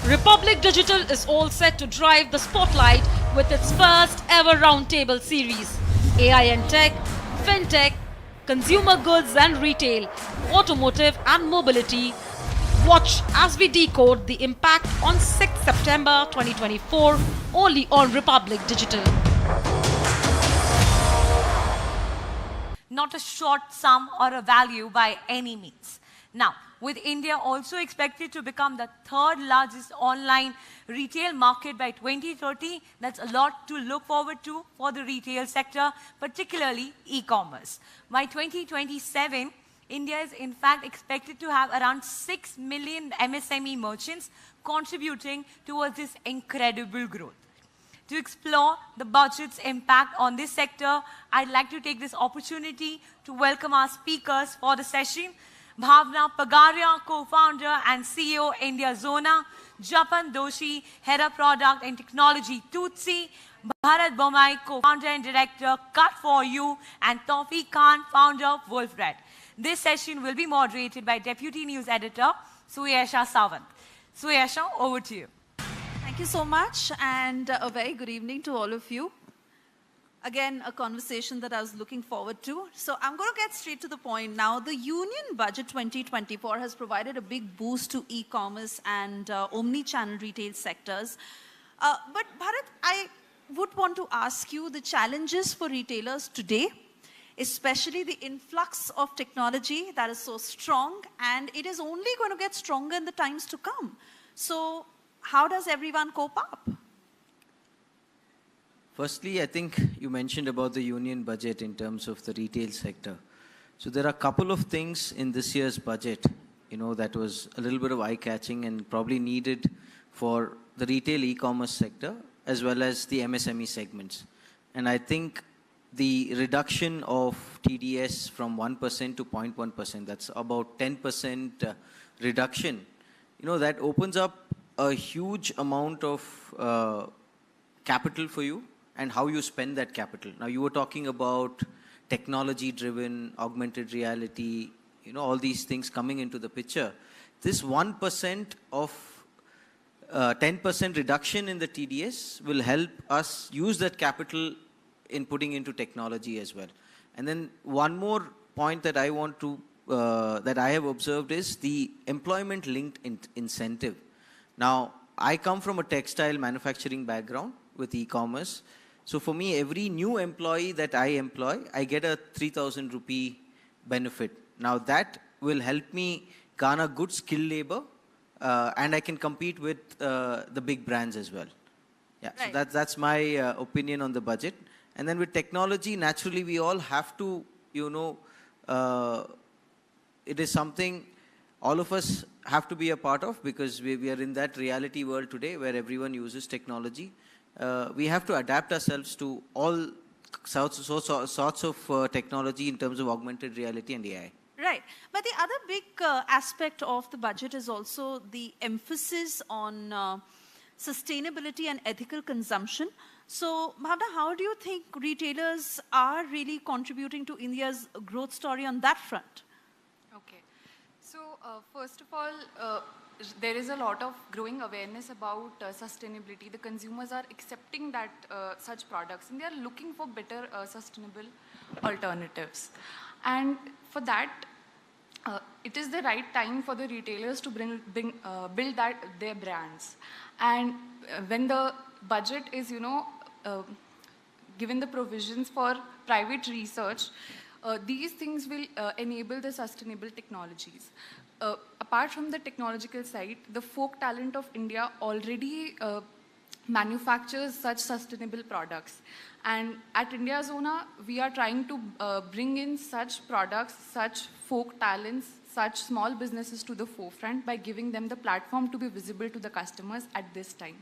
Republic Digital is all set to drive the spotlight with its first ever roundtable series. AI and tech, fintech, consumer goods and retail, automotive and mobility. Watch as we decode the impact on 6th September 2024 only on Republic Digital. Not a short sum or a value by any means. Now, with India also expected to become the third largest online retail market by 2030, that's a lot to look forward to for the retail sector, particularly e-commerce. By 2027, India is in fact expected to have around 6 million MSME merchants contributing towards this incredible growth. To explore the budget's impact on this sector, I'd like to take this opportunity to welcome our speakers for the session. Bhavna Pagaria, co-founder and CEO, India Zona; Japan Doshi, head of product and technology, Tootsie; Bharat Bomai, co-founder and director, Cut4You; and Tawfiq Khan, founder of Wolfbread. This session will be moderated by Deputy News Editor, Suyesha Sawant. Suyesha, over to you. Thank you so much, and a very good evening to all of you. Again, a conversation that I was looking forward to. So I'm going to get straight to the point now. The Union Budget 2024 has provided a big boost to e-commerce and omni-channel retail sectors. But Bharat, I would want to ask you the challenges for retailers today, especially the influx of technology that is so strong, and it is only going to get stronger in the times to come. So how does everyone cope up? Firstly, I think you mentioned about the union budget in terms of the retail sector. So there are a couple of things in this year's budget, that was a little bit of eye-catching and probably needed for the retail e-commerce sector as well as the MSME segments. And I think the reduction of TDS from 1% to 0.1%, that's about 10% reduction, that opens up a huge amount of capital for you and how you spend that capital. Now, you were talking about technology-driven, augmented reality, all these things coming into the picture. This 1% of 10% reduction in the TDS will help us use that capital in putting into technology as well. And then one more point that I want to, that I have observed is the employment-linked incentive. Now, I come from a textile manufacturing background with e-commerce. So for me, every new employee that I employ, I get a 3,000 rupee benefit. Now that will help me garner good skill labor and I can compete with the big brands as well. Yeah, right. So that's my opinion on the budget. And then with technology, naturally we all have to, it is something all of us have to be a part of because we are in that reality world today where everyone uses technology. We have to adapt ourselves to all sorts of technology in terms of augmented reality and AI. Right. But the other big aspect of the budget is also the emphasis on sustainability and ethical consumption. So, Bhavna, how do you think retailers are really contributing to India's growth story on that front? Okay. So, first of all, there is a lot of growing awareness about sustainability. The consumers are accepting that such products and they are looking for better sustainable alternatives. And for that, it is the right time for the retailers to build their brands. And when the budget is, given the provisions for private research, these things will enable the sustainable technologies. Apart from the technological side, the folk talent of India already manufactures such sustainable products. And at India Zona, we are trying to bring in such products, such folk talents, such small businesses to the forefront by giving them the platform to be visible to the customers at this time.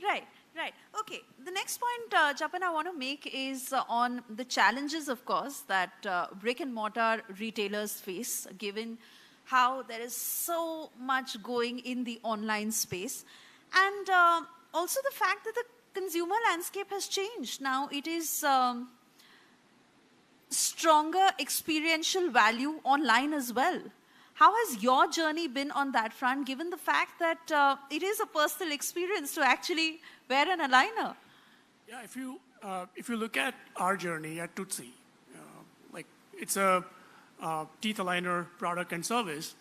Right. Right. Okay. The next point, Japan, I want to make is on the challenges, of course, that brick and mortar retailers face, given how there is so much going in the online space. And also the fact that the consumer landscape has changed. Now it is stronger experiential value online as well. How has your journey been on that front, given the fact that it is a personal experience to actually wear an aligner? Yeah, if you look at our journey at Tootsie, like it's a teeth aligner product and service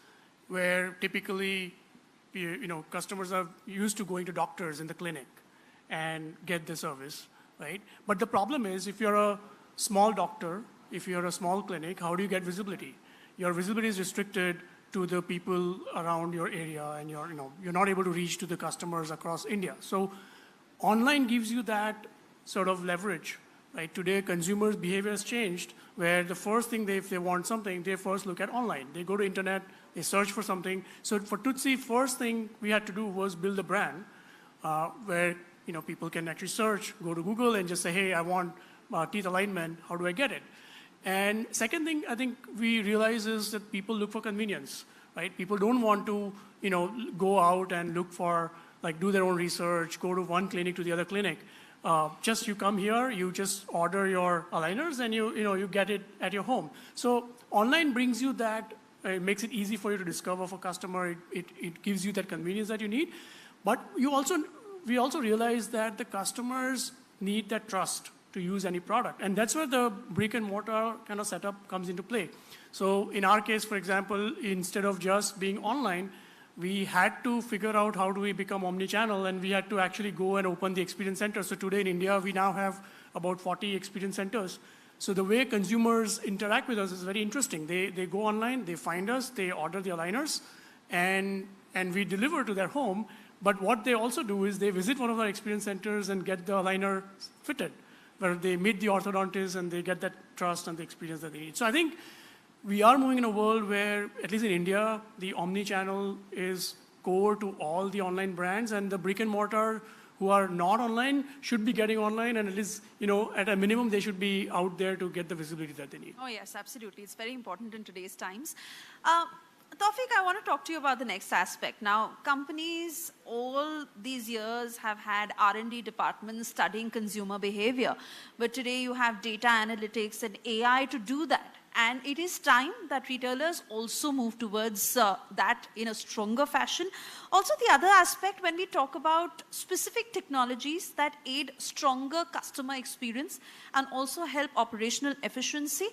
where typically customers are used to going to doctors in the clinic and get the service, right? But the problem is if you're a small doctor, if you're a small clinic, how do you get visibility? Your visibility is restricted to the people around your area, and you're not able to reach to the customers across India. So online gives you that sort of leverage, right? Today, consumers' behavior has changed, where the first thing if they want something, they first look at online. They go to internet, they search for something. So for Tootsie, first thing we had to do was build a brand where people can actually search, go to Google and just say, hey, I want teeth alignment, how do I get it? And second thing I think we realize is that people look for convenience, right? People don't want to, go out and look for, do their own research, go to one clinic to the other clinic. Just you come here, you just order your aligners and you get it at your home. So online brings you that, it makes it easy for you to discover for customer, it gives you that convenience that you need. But we also realize that the customers need that trust to use any product. And that's where the brick and mortar kind of setup comes into play. So in our case, for example, instead of just being online, we had to figure out how do we become omni-channel, and we had to actually go and open the experience center. So today in India, we now have about 40 experience centers. So the way consumers interact with us is very interesting. They go online, they find us, they order the aligners, and we deliver to their home. But what they also do is they visit one of our experience centers and get the aligner fitted, where they meet the orthodontist and they get that trust and the experience that they need. So I think we are moving in a world where, at least in India, the omni-channel is core to all the online brands, and the brick and mortar who are not online should be getting online, and at least, at a minimum, they should be out there to get the visibility that they need. Oh yes, absolutely. It's very important in today's times. Tawfiq, I want to talk to you about the next aspect. Now, companies all these years have had R&D departments studying consumer behavior, but today you have data analytics and AI to do that. And it is time that retailers also move towards that in a stronger fashion. Also, the other aspect, when we talk about specific technologies that aid stronger customer experience and also help operational efficiency,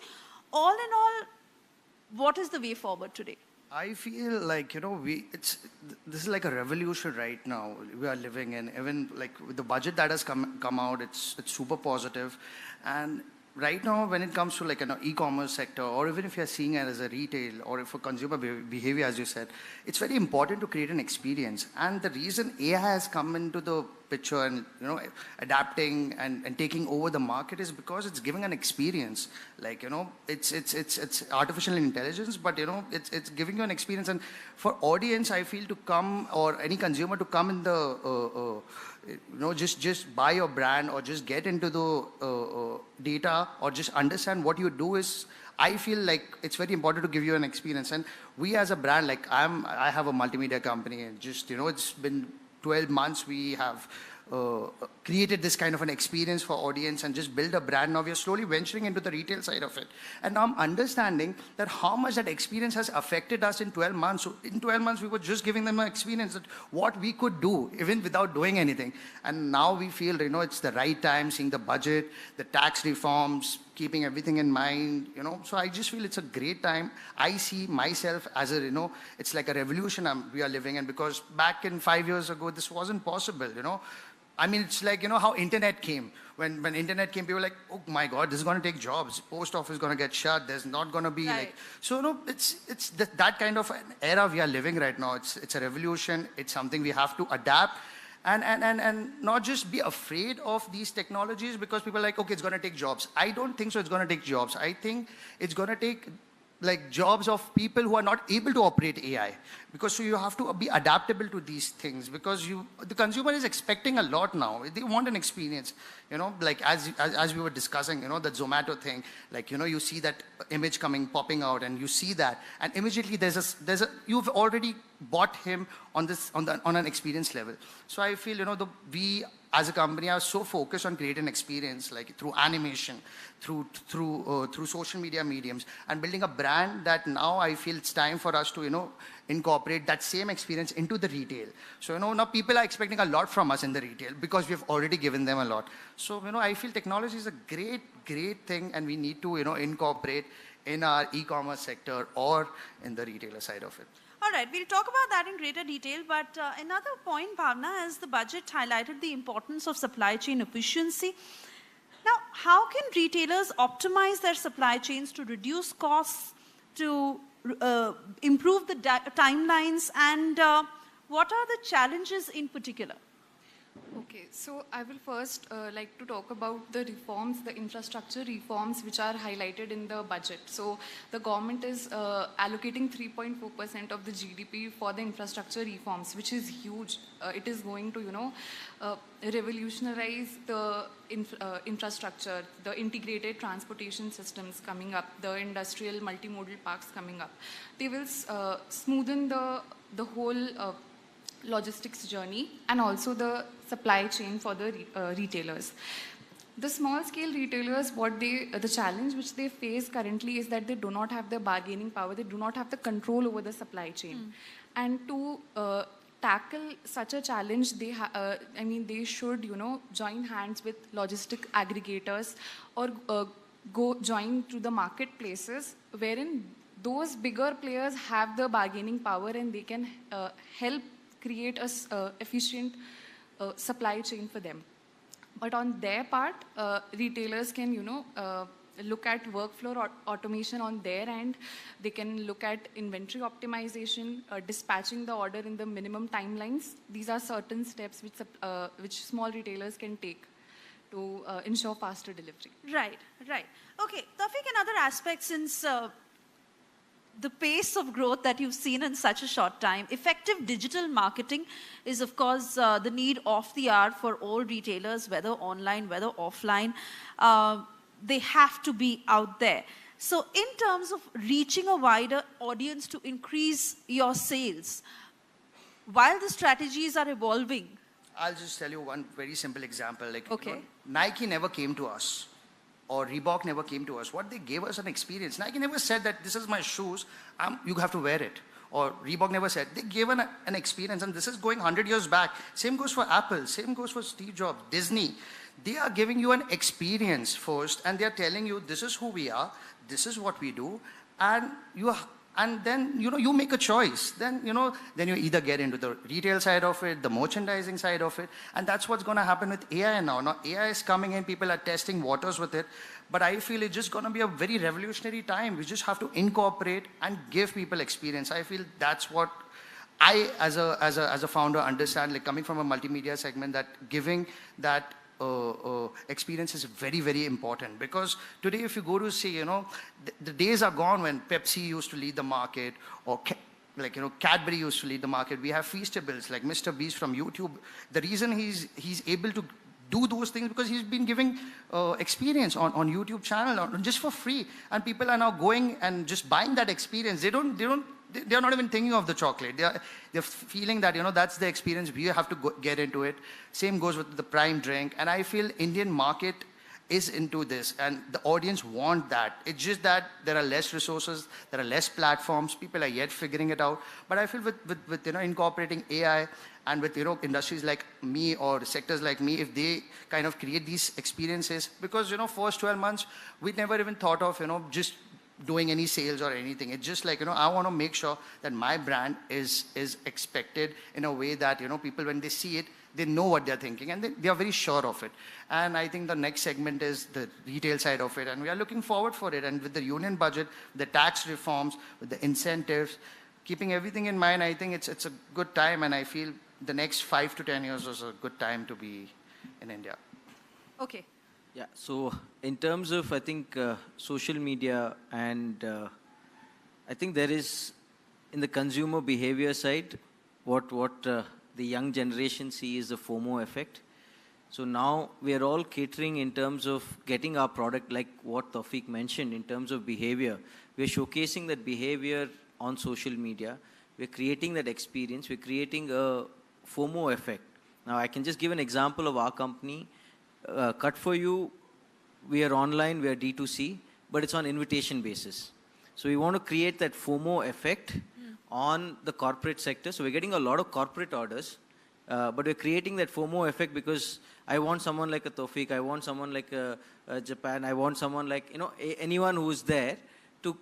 all in all, what is the way forward today? I feel like, this is like a revolution right now we are living in. Even like with the budget that has come out, it's super positive. And right now, when it comes to like an e-commerce sector, or even if you're seeing it as a retail or for consumer behavior, as you said, it's very important to create an experience. And the reason AI has come into the picture and adapting and taking over the market is because it's giving an experience. Like it's artificial intelligence, but it's giving you an experience. And for audience, I feel to come, or any consumer to come in the just buy your brand or just get into the data or just understand what you do is, I feel like it's very important to give you an experience. And we as a brand, like I have a multimedia company, and just, it's been 12 months we have created this kind of an experience for audience and just build a brand. Now we are slowly venturing into the retail side of it. And now I'm understanding that how much that experience has affected us in 12 months. So in 12 months, we were just giving them an experience that what we could do even without doing anything. And now we feel, it's the right time, seeing the budget, the tax reforms, keeping everything in mind, So I just feel it's a great time. I see myself as it's like a revolution we are living in, because back in 5 years ago, this wasn't possible, I mean, it's like, how internet came. When internet came, people were like, oh my God, this is going to take jobs. Post office is going to get shut. There's not going to be it's that kind of an era we are living right now. It's a revolution. It's something we have to adapt. And not just be afraid of these technologies, because people are like, okay, it's going to take jobs. I don't think so it's going to take jobs. I think it's going to take like jobs of people who are not able to operate AI, because so you have to be adaptable to these things, because the consumer is expecting a lot now. They want an experience, like as we were discussing, the Zomato thing, like, you see that image popping out, and you see that, and immediately you've already bought him on an experience level. So I feel, as a company are so focused on creating experience, like through animation, through social media mediums, and building a brand, that now I feel it's time for us to, incorporate that same experience into the retail. So, now people are expecting a lot from us in the retail because we've already given them a lot. So, I feel technology is a great thing, and we need to, incorporate in our e-commerce sector or in the retailer side of it. All right, we'll talk about that in greater detail, but another point, Bhavna, is the budget highlighted the importance of supply chain efficiency. Now, how can retailers optimize their supply chains to reduce costs, to improve the timelines, and what are the challenges in particular? Okay, so I will first like to talk about the reforms, the infrastructure reforms which are highlighted in the budget. So the government is allocating 3.4% of the GDP for the infrastructure reforms, which is huge. It is going to, revolutionize the infrastructure, the integrated transportation systems coming up, the industrial multimodal parks coming up. They will smoothen the whole logistics journey and also the supply chain for the retailers. The small scale retailers, the challenge which they face currently is that they do not have the bargaining power, they do not have the control over the supply chain. And to tackle such a challenge, they should, join hands with logistic aggregators or go join to the marketplaces wherein those bigger players have the bargaining power and they can help create a efficient supply chain for them. But on their part, retailers can, look at workflow automation on their end. They can look at inventory optimization, dispatching the order in the minimum timelines. These are certain steps which small retailers can take to ensure faster delivery. Right. Okay, Tawfiq, another aspect, since the pace of growth that you've seen in such a short time, effective digital marketing is, of course, the need of the hour for all retailers, whether online, whether offline. They have to be out there. So in terms of reaching a wider audience to increase your sales, while the strategies are evolving. I'll just tell you one very simple example. Okay. Nike never came to us, or Reebok never came to us. What they gave us an experience. Nike never said that this is my shoes, you have to wear it. Or Reebok never said. They gave an experience, and this is going 100 years back. Same goes for Apple, same goes for Steve Jobs, Disney. They are giving you an experience first, and they are telling you this is who we are, this is what we do, and then you make a choice. Then then you either get into the retail side of it, the merchandising side of it, and that's what's going to happen with AI now. Now AI is coming in, people are testing waters with it, but I feel it's just going to be a very revolutionary time. We just have to incorporate and give people experience. I feel that's what I, as a founder, understand. Like coming from a multimedia segment, that giving that experience is very, very important, because today if you go to see, the days are gone when Pepsi used to lead the market, or Cadbury used to lead the market. We have Feastables like Mr. Beast from YouTube. The reason he's able to do those things because he's been giving experience on YouTube channel just for free, and people are now going and just buying that experience. They're not even thinking of the chocolate. They're feeling that, that's the experience. We have to get into it. Same goes with the Prime drink. And I feel Indian market is into this, and the audience want that. It's just that there are less resources, there are less platforms. People are yet figuring it out. But I feel with incorporating AI and with industries like me or sectors like me, if they kind of create these experiences, because first 12 months we never even thought of just doing any sales or anything. It's just like, I want to make sure that my brand is expected in a way that, people, when they see it, they know what they're thinking, and they are very sure of it. And I think the next segment is the retail side of it, and we are looking forward for it. And with the union budget, the tax reforms, with the incentives, keeping everything in mind, I think it's a good time, and I feel the next 5 to 10 years is a good time to be in India. Okay. Yeah, so in terms of, I think, social media, and I think there is, in the consumer behavior side, what the young generation see is the FOMO effect. So now we are all catering in terms of getting our product, like what Tawfiq mentioned, in terms of behavior. We are showcasing that behavior on social media. We're creating that experience. We're creating a FOMO effect, Now, I can just give an example of our company. Cut for You, we are online, we are D2C, but it's on invitation basis. So we want to create that FOMO effect on the corporate sector. So we're getting a lot of corporate orders, but we're creating that FOMO effect because I want someone like a Tawfiq, I want someone like a Japan, I want someone like, you know, anyone who's there to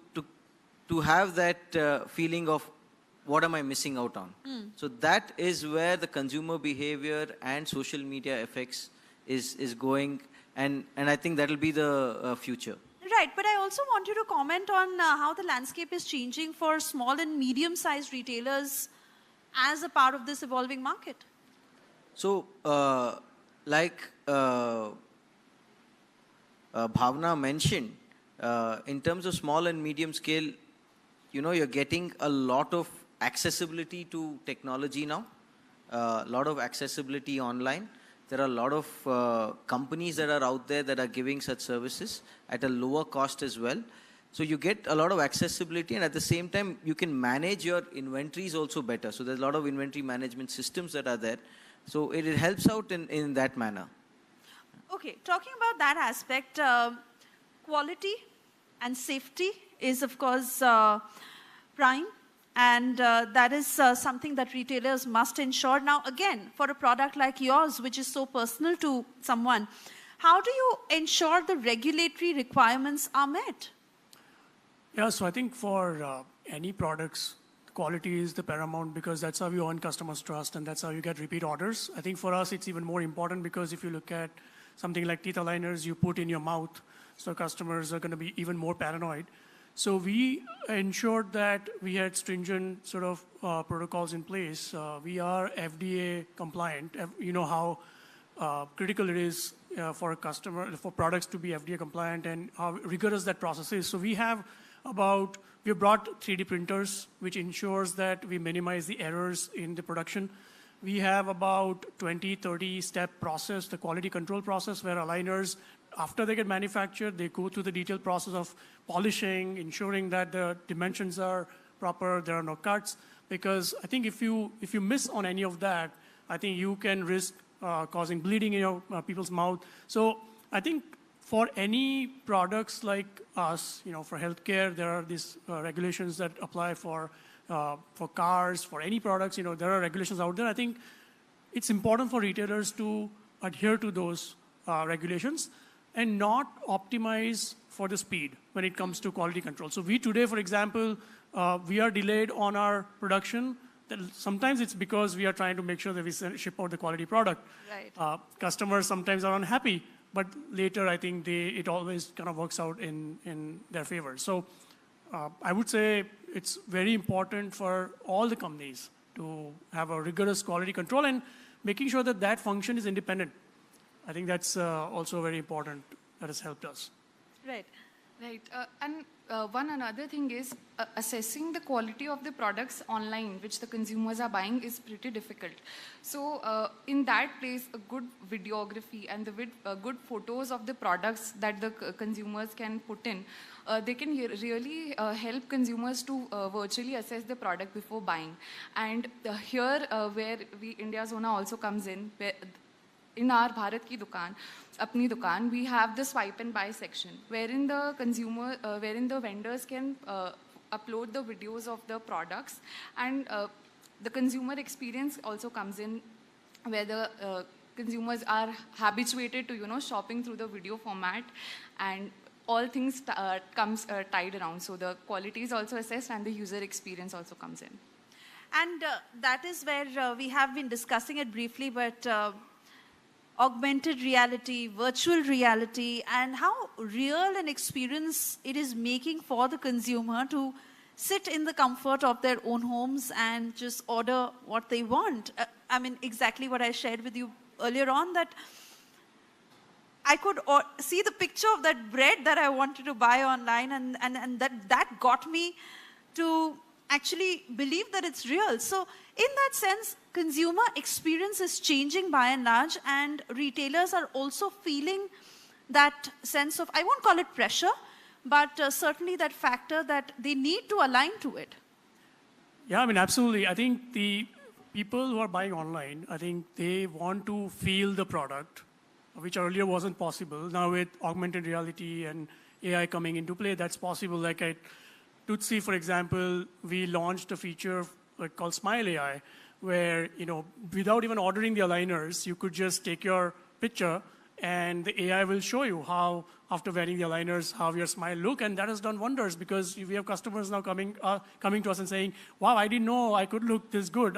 have that feeling of what am I missing out on. So that is where the consumer behavior and social media effects is going, and I think that will be the future. Right, but I also want you to comment on how the landscape is changing for small and medium-sized retailers as a part of this evolving market. So, like Bhavna mentioned, in terms of small and medium scale, you know, you're getting a lot of accessibility to technology now, a lot of accessibility online. There are a lot of companies that are out there that are giving such services at a lower cost as well. So you get a lot of accessibility, and at the same time, you can manage your inventories also better. So there's a lot of inventory management systems that are there. So it helps out in that manner. Okay, talking about that aspect, quality and safety is, of course, prime. And that is something that retailers must ensure. Now, again, for a product like yours, which is so personal to someone, how do you ensure the regulatory requirements are met? Yeah, so I think for any products, quality is the paramount because that's how you earn customers' trust and that's how you get repeat orders. I think for us, it's even more important because if you look at something like teeth aligners you put in your mouth, so customers are going to be even more paranoid. So we ensured that we had stringent sort of protocols in place. We are FDA compliant. You know how critical it is for a customer, for products to be FDA compliant and how rigorous that process is. So we brought 3D printers, which ensures that we minimize the errors in the production. We have about 20, 30 step process, the quality control process where aligners, after they get manufactured, they go through the detailed process of polishing, ensuring that the dimensions are proper, there are no cuts. Because I think if you miss on any of that, I think you can risk causing bleeding in your people's mouth. So I think for any products like us, you know, for healthcare, there are these regulations that apply for cars, for any products, you know, there are regulations out there. I think it's important for retailers to adhere to those regulations and not optimize for the speed when it comes to quality control. So we today, for example, we are delayed on our production. Sometimes it's because we are trying to make sure that we ship out the quality product. Right. Customers sometimes are unhappy, but later I think it always kind of works out in their favor. So I would say it's very important for all the companies to have a rigorous quality control and making sure that that function is independent. I think that's also very important. That has helped us. Right. Right. And one another thing is assessing the quality of the products online, which the consumers are buying, is pretty difficult. So in that place, a good videography and the good photos of the products that the consumers can put in, they can really help consumers to virtually assess the product before buying. And here where India Zona also comes in, where in our Bharat Ki Dukaan, Apni Dukaan, we have the swipe and buy section, wherein the vendors can upload the videos of the products, and the consumer experience also comes in, where the consumers are habituated to, you know, shopping through the video format, and all things comes tied around. So the quality is also assessed and the user experience also comes in. And that is where we have been discussing it briefly, but augmented reality, virtual reality, and how real an experience it is making for the consumer to sit in the comfort of their own homes and just order what they want. I mean, exactly what I shared with you earlier on, that I could see the picture of that bread that I wanted to buy online, and that got me to actually believe that it's real. So in that sense, consumer experience is changing by and large, and retailers are also feeling that sense of, I won't call it pressure, but certainly that factor that they need to align to it. Yeah, I mean, absolutely. I think people who are buying online, I think they want to feel the product, which earlier wasn't possible. Now with augmented reality and AI coming into play, that's possible. Like at Tootsie, for example, we launched a feature called Smile AI, where without even ordering the aligners, you could just take your picture and the AI will show you how, after wearing the aligners, how your smile look, and that has done wonders because we have customers now coming to us and saying, wow, I didn't know I could look this good.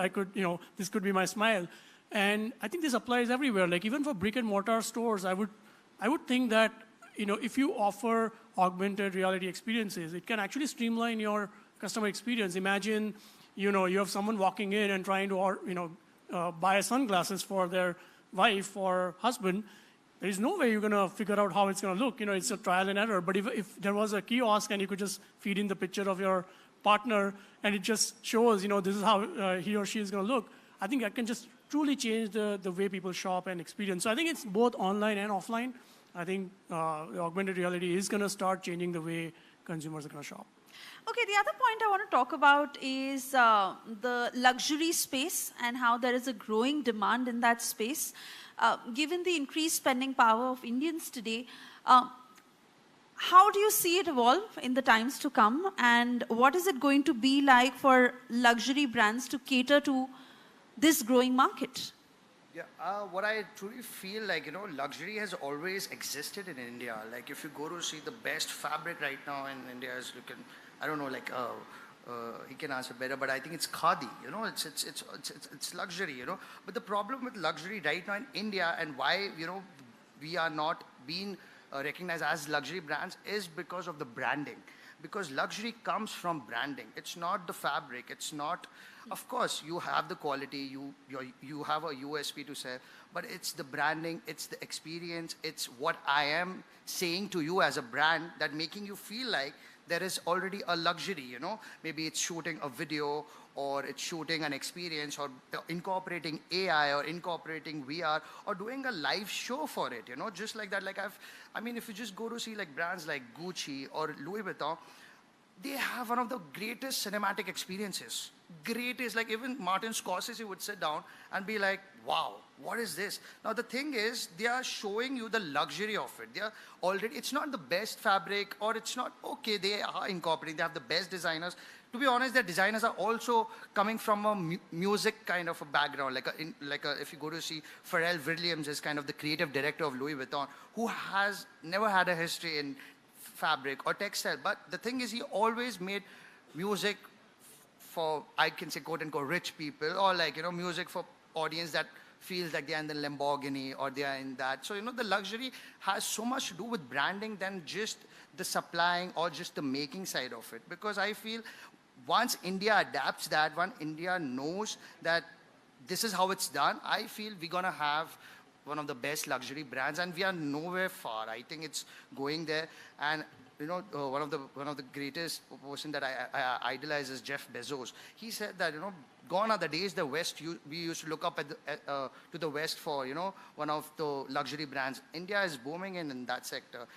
This could be my smile. And I think this applies everywhere. Like even for brick and mortar stores, I would think that if you offer augmented reality experiences, it can actually streamline your customer experience. Imagine, you have someone walking in and trying to, buy sunglasses for their wife or husband. There is no way you're going to figure out how it's going to look. It's a trial and error. But if there was a kiosk and you could just feed in the picture of your partner and it just shows, this is how he or she is going to look, I think that can just truly change the way people shop and experience. So I think it's both online and offline. I think augmented reality is going to start changing the way consumers are going to shop. Okay, the other point I want to talk about is the luxury space and how there is a growing demand in that space. Given the increased spending power of Indians today, how do you see it evolve in the times to come? And what is it going to be like for luxury brands to cater to this growing market? Yeah, what I truly feel like, luxury has always existed in India. Like if you go to see the best fabric right now in India is, I don't know, like he can answer better, but I think it's khadi. It's luxury. But the problem with luxury right now in India and why we are not being recognized as luxury brands is because of the branding. Because luxury comes from branding. It's not the fabric. It's not. Of course, you have the quality. You have a USP to sell, but it's the branding. It's the experience. It's what I am saying to you as a brand that making you feel like there is already a luxury, Maybe it's shooting a video or it's shooting an experience or incorporating AI or incorporating VR or doing a live show for it, just like that. Like if you just go to see like brands like Gucci or Louis Vuitton, they have one of the greatest cinematic experiences. Greatest, like even Martin Scorsese would sit down and be like, wow, what is this? Now the thing is, they are showing you the luxury of it. They are already, it's not the best fabric or it's not, okay, they are incorporating, they have the best designers. To be honest, their designers are also coming from a music kind of a background. If you go to see Pharrell Williams is kind of the creative director of Louis Vuitton, who has never had a history in fabric or textile. But the thing is, he always made music for, I can say, quote unquote, rich people, or music for audience that feels like they're in the Lamborghini or they are in that. So, the luxury has so much to do with branding than just the supplying or just the making side of it. Because I feel once India adapts that, once India knows that this is how it's done, I feel we're going to have one of the best luxury brands, and we are nowhere far. I think it's going there. And one of the greatest person that I idolize is Jeff Bezos. He said that gone are the days the West we used to look up at to the West for one of the luxury brands. India is booming in that sector.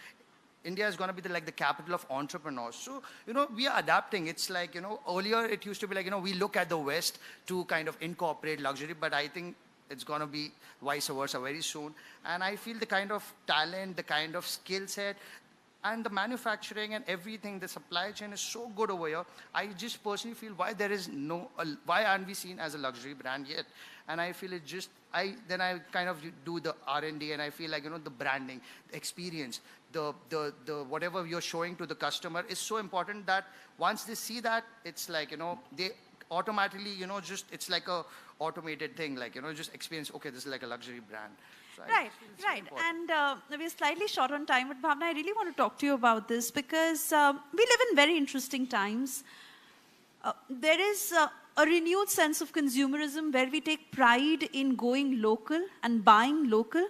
India is going to be the capital of entrepreneurs. So, we are adapting. It's like, earlier it used to be like, we look at the West to kind of incorporate luxury, but I think it's going to be vice versa very soon. And I feel the kind of talent, the kind of skill set, and the manufacturing and everything, the supply chain is so good over here. I just personally feel why why aren't we seen as a luxury brand yet? And I feel then I kind of do the R&D and I feel like, the branding, the experience, the whatever you're showing to the customer is so important that once they see that, it's like, they automatically, it's like a automated thing, just experience, okay, this is like a luxury brand. So right. And we're slightly short on time, but Bhavna, I really want to talk to you about this because we live in very interesting times. There is a renewed sense of consumerism where we take pride in going local and buying local,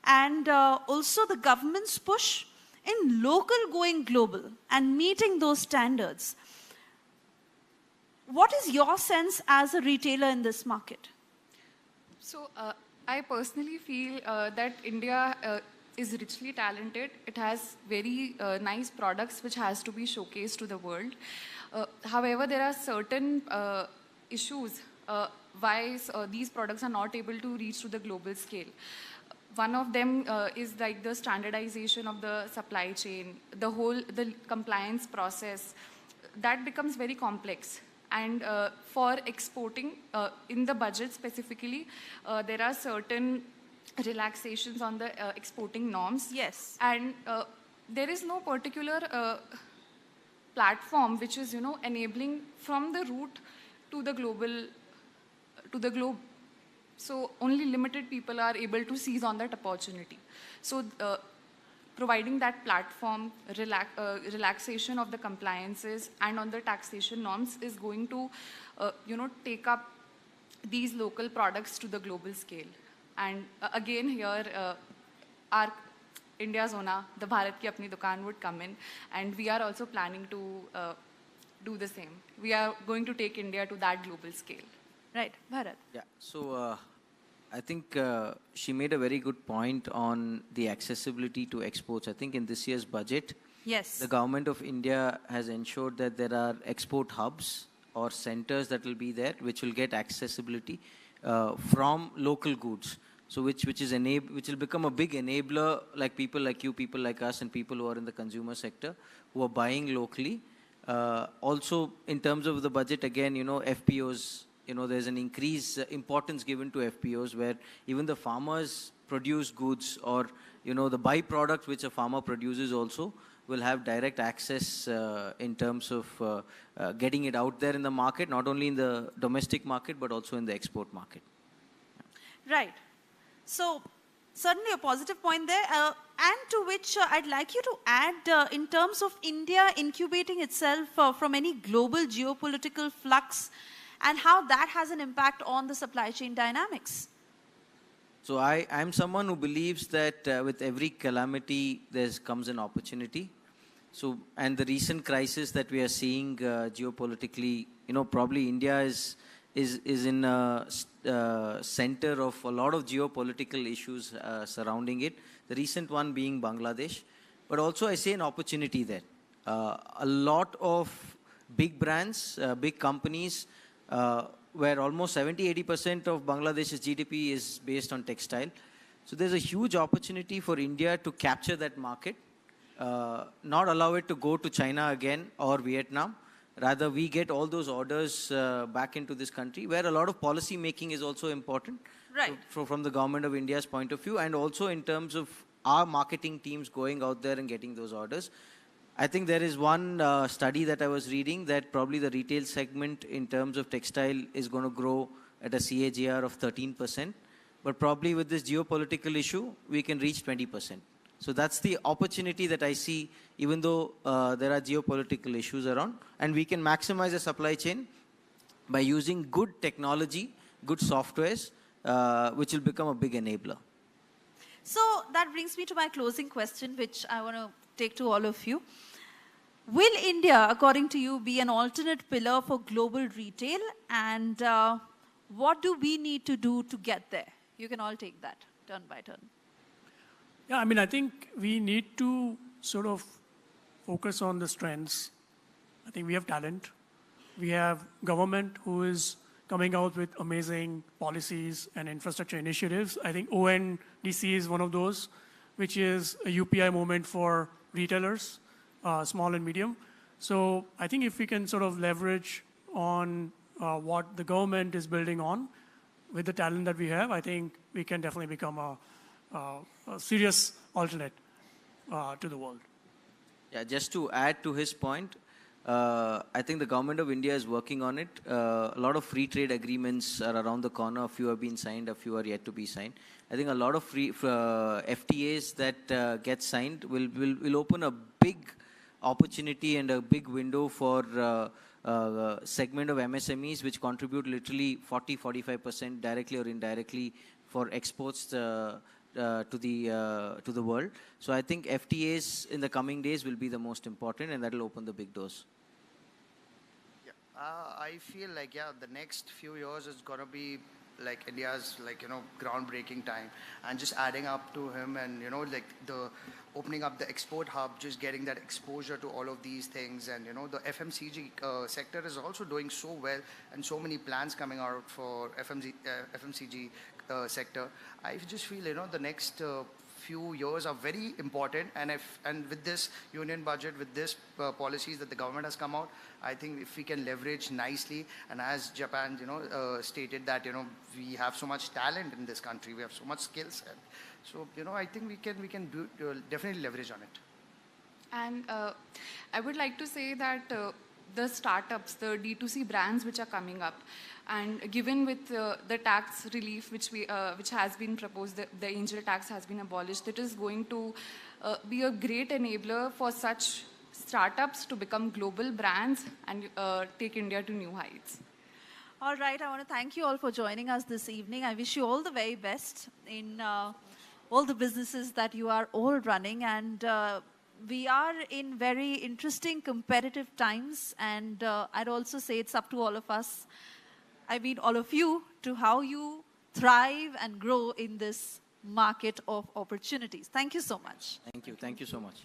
and also the government's push in local going global and meeting those standards. What is your sense as a retailer in this market? So I personally feel that India is richly talented. It has very nice products which has to be showcased to the world. However, there are certain issues why these products are not able to reach to the global scale. One of them is like the standardization of the supply chain, the compliance process. That becomes very complex. And for exporting, in the budget specifically, there are certain relaxations on the exporting norms. Yes. And there is no particular platform which is, enabling from the root to the globe. So only limited people are able to seize on that opportunity. So providing that platform, relaxation of the compliances and on the taxation norms is going to, take up these local products to the global scale. And again here, our India's Ona, the Bharat Ki Apni Dukaan would come in, and we are also planning to do the same. We are going to take India to that global scale. Right, Bharat. Yeah, so I think she made a very good point on the accessibility to exports. I think in this year's budget, Yes. the government of India has ensured that there are export hubs or centers that will be there, which will get accessibility from local goods. So which will become a big enabler, like people like you, people like us, and people who are in the consumer sector who are buying locally. Also, in terms of the budget, again, FPOs. There's an increased importance given to FPOs where even the farmers produce goods, or, the byproduct which a farmer produces also will have direct access in terms of getting it out there in the market, not only in the domestic market, but also in the export market. Right. So, certainly a positive point there. And to which I'd like you to add, in terms of India incubating itself from any global geopolitical flux, and how that has an impact on the supply chain dynamics. So I'm someone who believes that with every calamity, there comes an opportunity. So, and the recent crisis that we are seeing geopolitically, probably India is in a center of a lot of geopolitical issues surrounding it. The recent one being Bangladesh. But also I see an opportunity there. A lot of big brands, big companies, where almost 70-80% of Bangladesh's GDP is based on textile. So there's a huge opportunity for India to capture that market, not allow it to go to China again or Vietnam. Rather, we get all those orders back into this country, where a lot of policy making is also important. Right. So from the government of India's point of view, and also in terms of our marketing teams going out there and getting those orders. I think there is one study that I was reading that probably the retail segment in terms of textile is going to grow at a CAGR of 13%. But probably with this geopolitical issue, we can reach 20%. So that's the opportunity that I see, even though there are geopolitical issues around. And we can maximize the supply chain by using good technology, good softwares, which will become a big enabler. So that brings me to my closing question, which I want to take to all of you. Will India, according to you, be an alternate pillar for global retail? And what do we need to do to get there? You can all take that turn by turn. Yeah, I think we need to sort of focus on the strengths. I think we have talent. We have government who is coming out with amazing policies and infrastructure initiatives. I think ONDC is one of those, which is a UPI moment for retailers, small and medium. So I think if we can sort of leverage on what the government is building on with the talent that we have, I think we can definitely become a serious alternate to the world. Yeah, just to add to his point, I think the government of India is working on it. A lot of free trade agreements are around the corner. A few have been signed, a few are yet to be signed. I think a lot of FTAs that get signed will open a big opportunity and a big window for segment of MSMEs, which contribute literally 40-45% directly or indirectly for exports to the world. So I think FTAs in the coming days will be the most important, and that will open the big doors. I feel like, the next few years is going to be like India's like, groundbreaking time, and just adding up to him, and like the opening up the export hub, just getting that exposure to all of these things, and the FMCG sector is also doing so well, and so many plans coming out for FMCG sector. I just feel the next few years are very important, and with this union budget, with this policies that the government has come out, I think if we can leverage nicely, and as Japan stated that we have so much talent in this country, we have so much skill set, so I think we can definitely leverage on it. And I would like to say that the startups, the D2C brands which are coming up, and given with the tax relief which has been proposed, the angel tax has been abolished, it is going to be a great enabler for such startups to become global brands and take India to new heights. All right, I want to thank you all for joining us this evening. I wish you all the very best in all the businesses that you are all running, and we are in very interesting competitive times, and I'd also say it's up to all of us, I mean all of you, to how you thrive and grow in this market of opportunities. Thank you so much. Thank you so much.